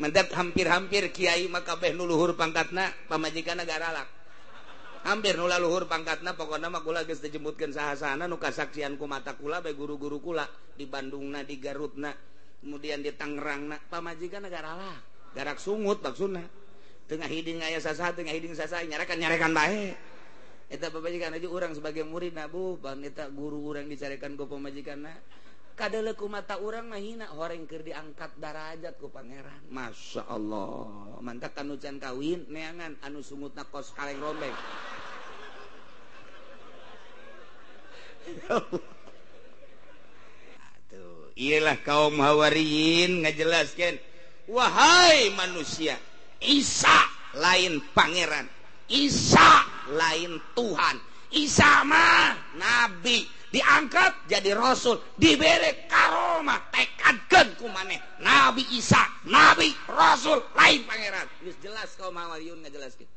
mendak hampir-hampir kiai maka kabeh nu luhur pangkatna pamajikanna garalak hampir nu luhur pangkatna pokona mah kula geus dijemputkeun saha-sahana nu kasaksian ku mata kula bae guru-guru kula di Bandungna di Garutna kemudian di Tangerangna pamajikanna garalak garak sungut maksudna tengah hiding aya sasaha tengah hiding sasaha nyarekan bae eta pamajikan aja urang sebagai murid nabu pan eta guru urang dicarekan ku pamajikanna kadele ku mata urang mah hina horeng keur diangkat darajat ku pangeran masya Allah mantak anu can kawin neangan anu sungutna kos kaleng rombeng atuh iyalah kaum Hawariyin ngajelaskeun wahai manusia Isa lain pangeran Isa lain Tuhan Isa mah nabi diangkat jadi rasul dibere karomah tekadkeun ku maneh Nabi Isa nabi rasul lain pangeran geus jelas kaum Hawariyun ngajelaskeun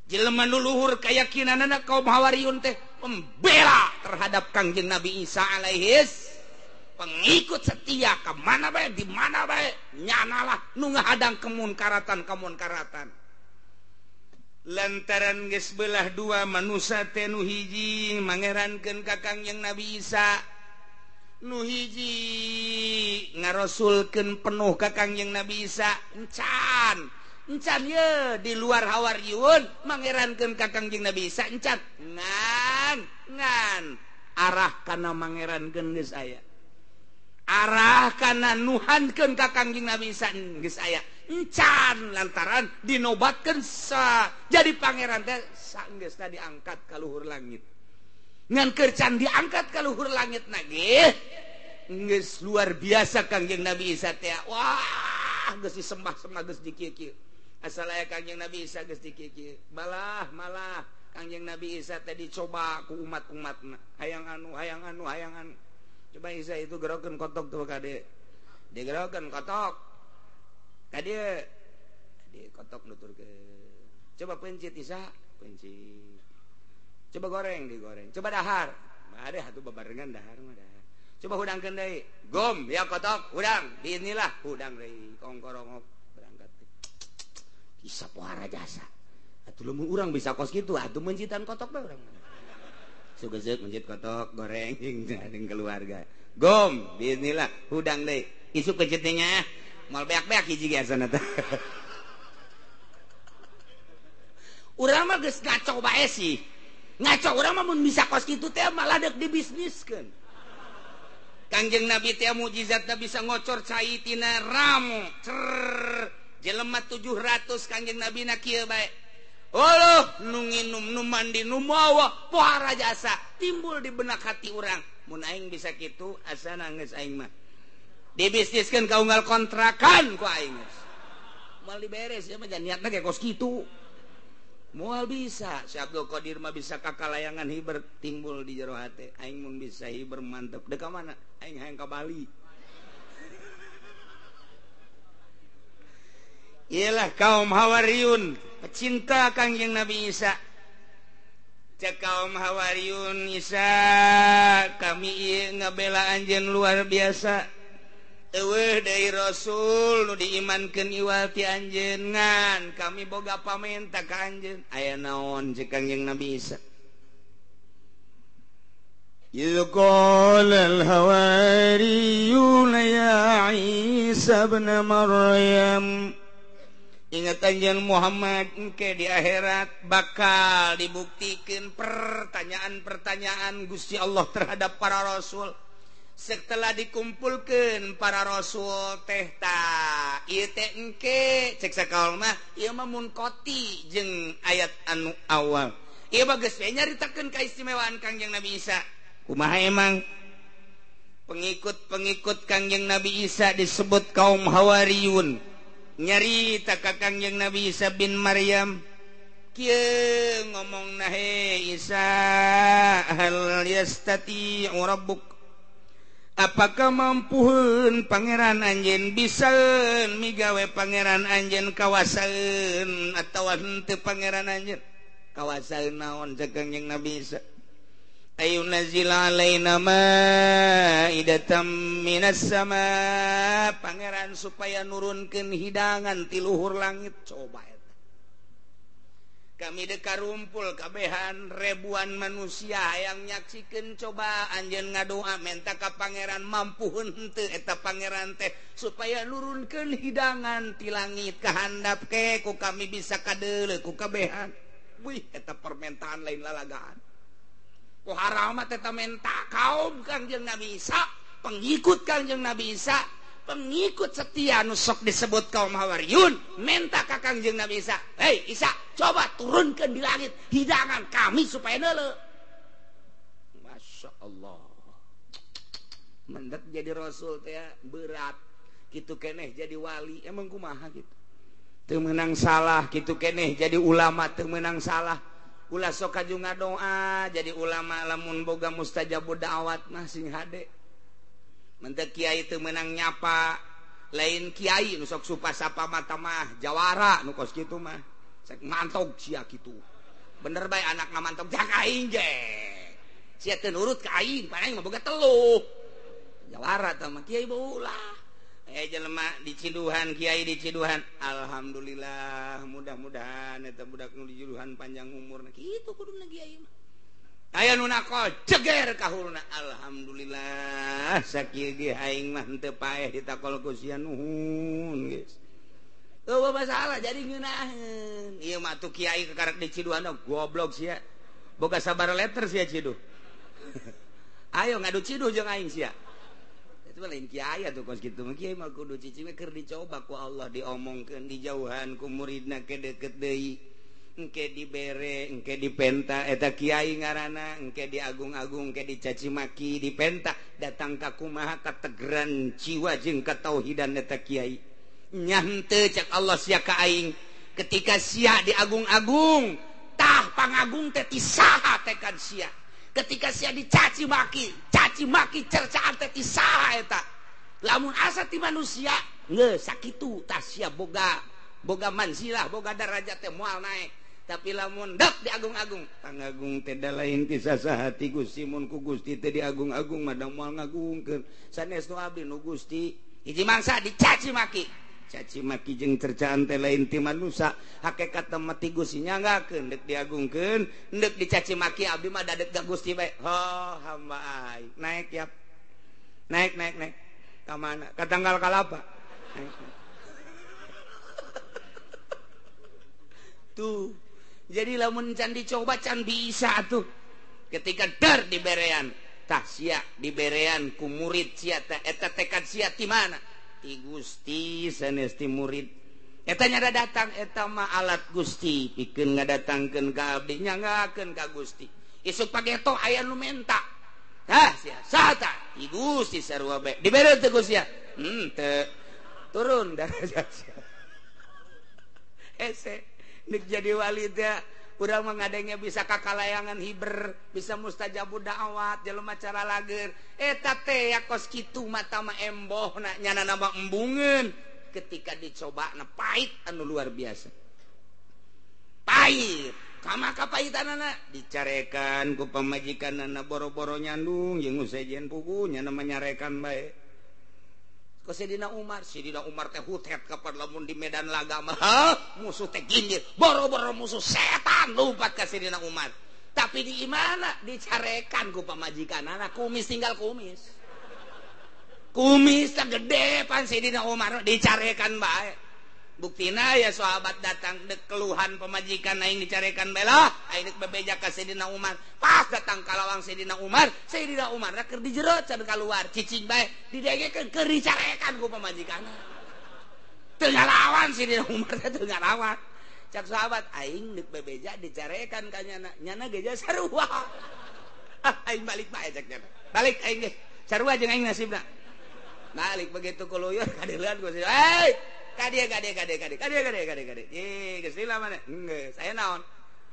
jelema nu luhur keyakinanna kaum Hawariyun teh pembela terhadap Kangjeng Nabi Isa alaihis pengikut setia ke mana bae di mana bae nyanalah nu ngahadang kemunkaratan lantaran geus belah dua manusia teh nu hiji mangerankeun ka Kangjeng Nabi Isa nu hiji ngarasulkeun penuh ka Kangjeng Nabi Isa encan ye di luar Hawariyun mangerankeun ka Kangjeng Nabi Isa encan ngan arah kana mangerankeun geus aya arah kana nuhankeun ka Kangjeng Nabi Isa geus aya encan lantaran dinobatkeun jadi pangeran teh saenggeusna diangkat ka luhur langit ngan keur can diangkat ka luhur langit nage geus luar biasa Kangjeng Nabi Isa teh wah geus disembah-sembah geus dikieu-kieu asal aya Kangjeng Nabi Isa geus dikieu-kieu malah Kangjeng Nabi Isa teh dicoba ku umat-umatna hayang anu coba Isa itu gerokeun kotok tuh kade digerokeun kotok kade di kotok nuturkeun coba pencit Isa pencit coba goreng digoreng coba dahar ada atuh babarengan dahar mah dahar coba hudangkeun deui gom ya kotok hudang inilah hudang deui kongkorongok berangkat Isa pohara jasa atuh leumun urang bisa kos kitu atuh mencitan kotok bae urang sugeuk mencit kotok goreng jeung keluarga gom inilah hudang deui isuk pencitnya mal beak-beak hiji ge asana teh urang mah geus ngaco bae sih ngaco urang mah mun bisa kos kitu teh malah deuk dibisniskeun Kangjeng Nabi teh mujizatna bisa ngocor cai tina ramu jelema 700 Kangjeng Nabi na kieu bae Allah nu nginum nu mandi nu mawa pohara jasa timbul di benak hati urang mun aing bisa kitu asana geus aing mah dibisniskeun ka unggal kontrakan ku aing moal diberes ya mah niatna ge kos kitu moal bisa si Abdul Qadir mah bisa kakalayangan hiber timbul di jero hate aing mun bisa hiber mantep deuk ka mana aing hayang ka Bali ialah kaum Hawariyun pecinta Kangjeng Nabi Isa cek kaum Hawariyun Isa kami ieu ngabela anjeun luar biasa eueuh deui rasul nu diimankeun iwal ti anjeun ngan kami boga pamenta ka anjeun aya naon cek Kangjeng Nabi Isa Yaqala al-hawariyuna ya Isa ibn Maryam ingat anjeun Muhammad engke di akhirat bakal dibuktikan pertanyaan-pertanyaan Gusti Allah terhadap para rasul setelah dikumpulkan para rasul teh ta ieu teh engke cek sakaul mah ieu mah munkoti jeung ayat anu awal ieu mah geus nyaritakeun kaistimewaan Kangjeng Nabi Isa kumaha emang pengikut Kangjeng Nabi Isa disebut kaum Hawariyun nyarita ka Kangjeng Nabi Isa bin Maryam kieu ngomongna he Isa hal yastati'u rabbuk apakah mampuheun pangeran anjeun bisaeun migawe pangeran anjeun kawasaeun atawa henteu pangeran anjeun kawasaeun naon cek Kangjeng Nabi Isa Ayun nazila alaina maidatam minas sama pangeran supaya nurunkeun hidangan ti luhur langit coba eta kami deka rumpul kabehan ribuan manusia yang nyaksikeun coba anjeun ngadoa minta ka pangeran mampuheun henteu eta pangeran teh supaya nurunkeun hidangan ti langit kahandap ke ku kami bisa kadeuleu ku kabehan wih eta permintaan lain lalagaan haramat eta menta kaum Kangjeng Nabi Isa pengikut Kangjeng Nabi Isa pengikut setia nu sok disebut kaum Hawariyun menta ka Kangjeng Nabi Isa hei Isa coba turunkeun di langit hidangan kami supaya neuleu Masya Allah mendet jadi rasul teh berat kitu keneh jadi wali emang kumaha gitu teu meunang salah kitu keneh jadi ulama teu meunang salah ulah sok kaju ngadoa jadi ulama lamun boga mustajabud da'awat mah sing hade mentek kiai teu meunang nyapa lain kiai nu sok supasapa mata mah jawara nu kos kitu mah cek mantog sia kitu bener bae anak ngamantog jak aing ge sia teu nurut ka aing paling mah boga telu jawara tah mah kiai baula jelema di Ciduhan kiai di Ciduhan alhamdulillah mudah-mudahan eta budak nu di Ciduhan panjang umurna kitu kuduna kiai mah aya nu nakol ceger ka huluna alhamdulillah sakieu ge aing mah henteu paeh ditakol ku sia nuhun geus teu masalah jadi ngeunaheun ieu mah atuh kiai kekarek di Ciduhan goblok sia boga sabar letter sia Ciduh ayo ngadu Ciduh jeung aing sia itu lain kiai atuh kos kitu mah kiai mah kudu cicing keur dicoba ku Allah diomongkeun dijauhan ku muridna ke deukeut deui engke dibere engke dipenta eta kiai ngaranna engke diagung-agung engke dicaci maki dipenta datang ka kumaha kategeran jiwa jeung katauhidan eta kiai nya henteu cak Allah sia ka aing ketika sia diagung-agung tah pangagung teh ti saha tekan sia ketika sia dicaci maki cercaan teh ti saha eta lamun asa ti manusia geus sakitu tah sia boga mansilah boga derajat teh moal naik tapi lamun dek diagung-agung pangagung teh da lain ti sasaha ti Gusti mun ku Gusti teh diagung-agung mah da moal ngagungkeun sanesnu abdi nu Gusti hiji mangsa dicaci maki jeung cercaan teh lain ti manusia hakikat mah ti Gusti nyanggakeun deuk diagungkeun deuk dicaci maki abdi mah dadek ka Gusti bae hamba ai naik ya naik ka mana ka tanggal kalapa tuh jadi lamun can dicoba can bisa tuh ketika dar diberean tah sia diberean ku murid sia teh eta tekad sia ti mana ti Gusti sanes ti murid eta nyada datang eta mah alat Gusti pikeun ngadatangkeun ka abdi nyanggakeun ka Gusti isuk pageto aya nu menta tah sia sata ti Gusti sarua bae dibere teh Gusti ya teu turun darajat sia ese nek jadi wali teh urang mah ngadengnya bisa kakalayangan hiber bisa mustajabud da'awat jelema cara lager eta teh ya kos kitu mata mah embohna nyanana mah embungeun ketika dicobana pahit anu luar biasa pahit kama kapahitanana dicarekan ku pamajikanana boro-boro nyandung jeung usejen puguh nyana manyarekan bae ku Sidina Umar teh hutet kapan lamun di medan laga mah musuh teh ginjil boro-boro musuh setan lompat ka Sidina Umar tapi di mana dicarekan ku pamajikanana kumis tinggal kumis teh gede pan Sidina Umar dicarekan bae buktina ya sahabat datang dek keluhan pemajikan aing dicarekan bela aing dek bebeja ka Sidina Umar pas datang kalawang Sidina Umar keur dijeurot can kaluar cicing bae didegekeun keur dicarekan ku pemajikanna teu ngalawan Sidina Umar teu ngalawan cak sahabat aing dek bebeja dicarekan ka nyana geja sarua aing balik bae cak nyana balik aing ge sarua jeung aing nasibna balik begitu kuluyur kadeuleun ku hei Kade. Geus lila mana? Geus. Aya naon?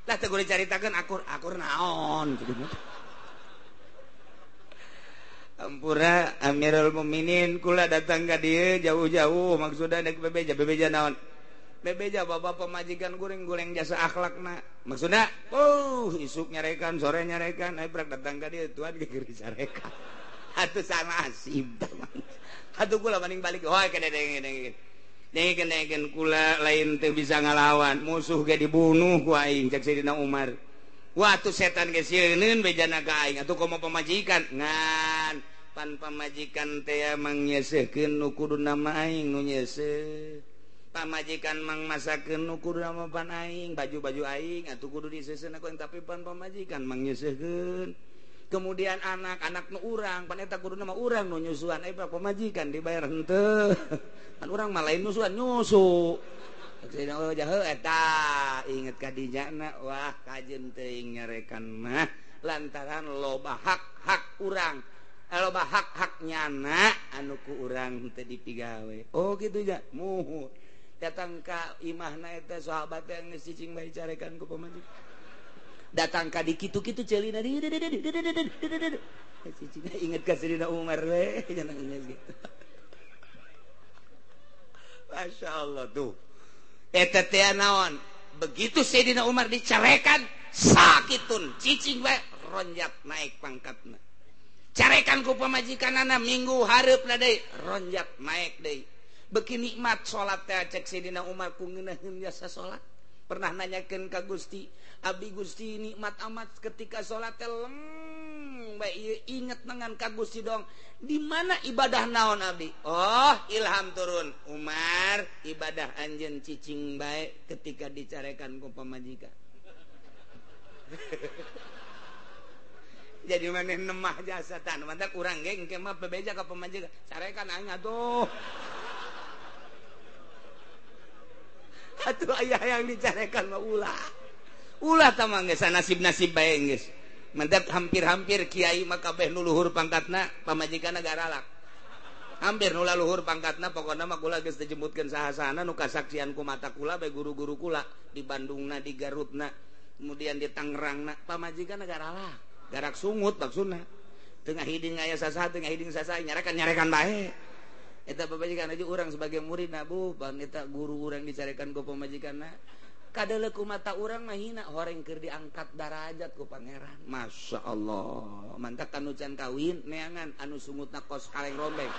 Lah teu kudu dicaritakeun akur naon kitu. Ampura Amirul Mukminin kula datang ka dieu jauh-jauh maksudna dek bebeja naon? bebeja bapak pemajikan goreng jasa akhlakna maksudnya isuk nyarekan sore nyarekan brak datang ka dieu tuan ge keur dicarekan atuh sama asib atuh kula mending balik kene dengekeun kula lain teu bisa ngalawan musuh ge dibunuh ku aing cek Sayyidina Umar wah atuh setan ge sieun bejana ka aing atuh komo pemajikan ngan pan pamajikan teh mang nyesehkeun nu kudu nama aing nu nyeseh pamajikan mang masakeun nu kudu nama pan aing baju-baju aing atuh kudu diseuseun aku tapi pan pamajikan mang nyesehkeun kemudian anak-anak nu urang pan eta kudu nama urang nu nyusuan pak pamajikan dibayar henteu kan urang mah lain nyusuan nyusu oh jahe eta inget ka dijana wah kajeun teuing nyarekan mah lantaran loba hak-hak urang loba hak-haknya anak anu ku urang teu dipigawe oh kitu ja muhur datang ka imahna eta sahabat yang geus cicing bae carekan ku pamajikan datang ka di kitu-kitu ceulina cicing inget ka Sayyidina Umar we jangan inget gitu Masya Allah tuh eta teh naon begitu Sayyidina Umar dicarekan sakitun cicing bae ronjat naik pangkatna carekan ku pamajikanana minggu hareupna deui ronjat naik deui beuki nikmat salat teh cek Sayyidina Umar ku ngeunaheun jasa salat pernah nanyakeun ka Gusti abdi Gusti nikmat amat ketika salat teh bae inget dengan ka Gusti dong di mana ibadah naon abdi oh ilham turun Umar ibadah anjeun cicing bae ketika dicarekan ku pamajikan jadi maneh nemah jasa tan mantap urang ge engke mah bebeja ka pamajikan carekan aing atuh aya yang dicarekan mah ulah tamang geus nasib-nasib bae geus mantap hampir-hampir kiai mah kabeh nu luhur pangkatna pamajikanna garalak hampir nu luhur pangkatna pokona mah kula geus dijemputkeun saha-sahana nu kasaksian ku mata kula bae guru-guru kula di Bandungna di Garutna kemudian di Tangerangna pamajikanna garalak garak sungut maksudna tengah hiding aya sasaha tengah hiding sasaha nyarekan bae eta pamajikan aja urang sebagai murid nabu pan eta guru urang dicarekan ku pamajikanna kadele ku mata urang mah hina horeng keur diangkat darajat ku pangeran Masya Allah mantap anu can kawin neangan anu sungutna kos kaleng rombeng